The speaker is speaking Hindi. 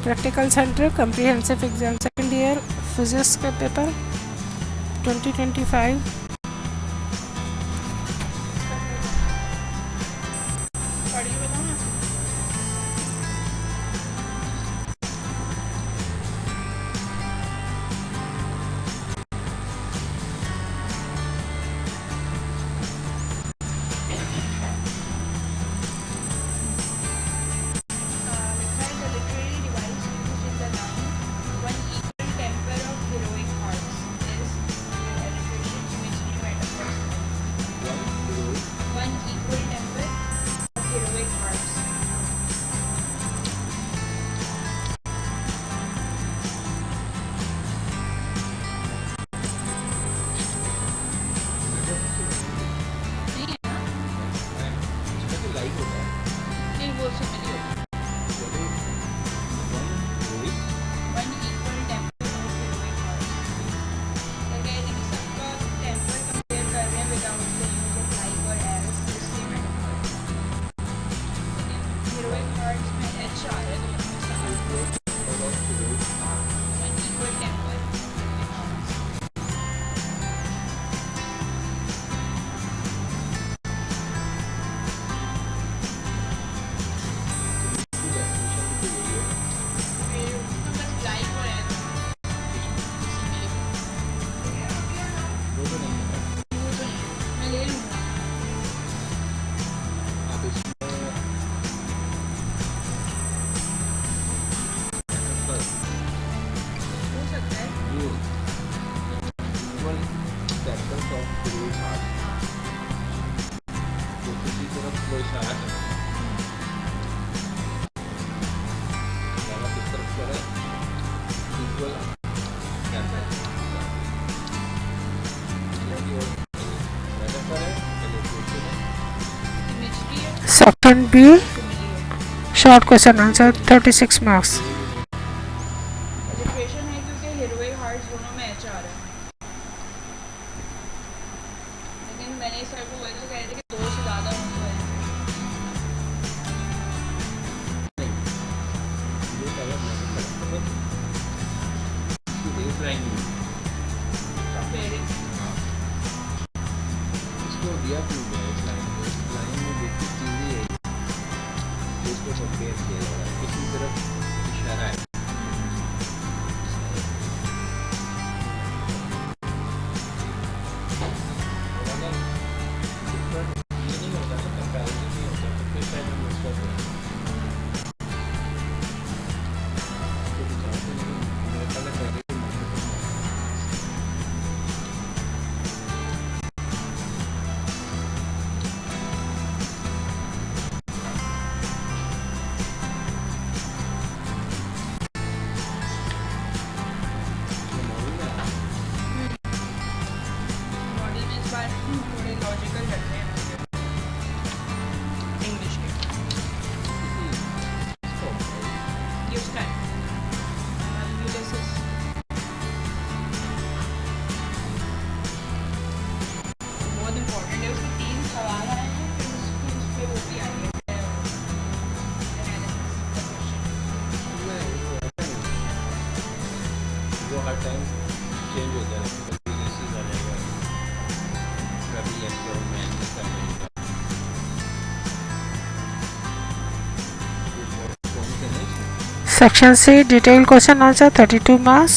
Practical centre comprehensive exam second year physics का paper 2025। Section B, short question answer 36 marks. Alliteration है क्योंकि हीरोइक हार्ट्स दोनों में एच आ रहा है, लेकिन मैंने इस सर को वही तो कह रहे थे कि 2 से ज़्यादा होने वाले इसको दिया क्यों गया इस लाइन में बेसिक चीज़ ही है जिसको कंपेयर किया जा रहा है, किसी तरफ इशारा है। थोड़े लॉजिकल लगते हैं मुझे इंग्लिश के ये उसका है यूलिसिस। बहुत इम्पोर्टेंट है, उसके 3 सवाल आए हैं, फिर उस पर वो भी आई है वो हर टाइम चेंज होता है, कभी यूलिसिस आ जाएगा, कभी एक्सपेरिमेंट कर लेगा। Section C, detailed question answer 32 marks.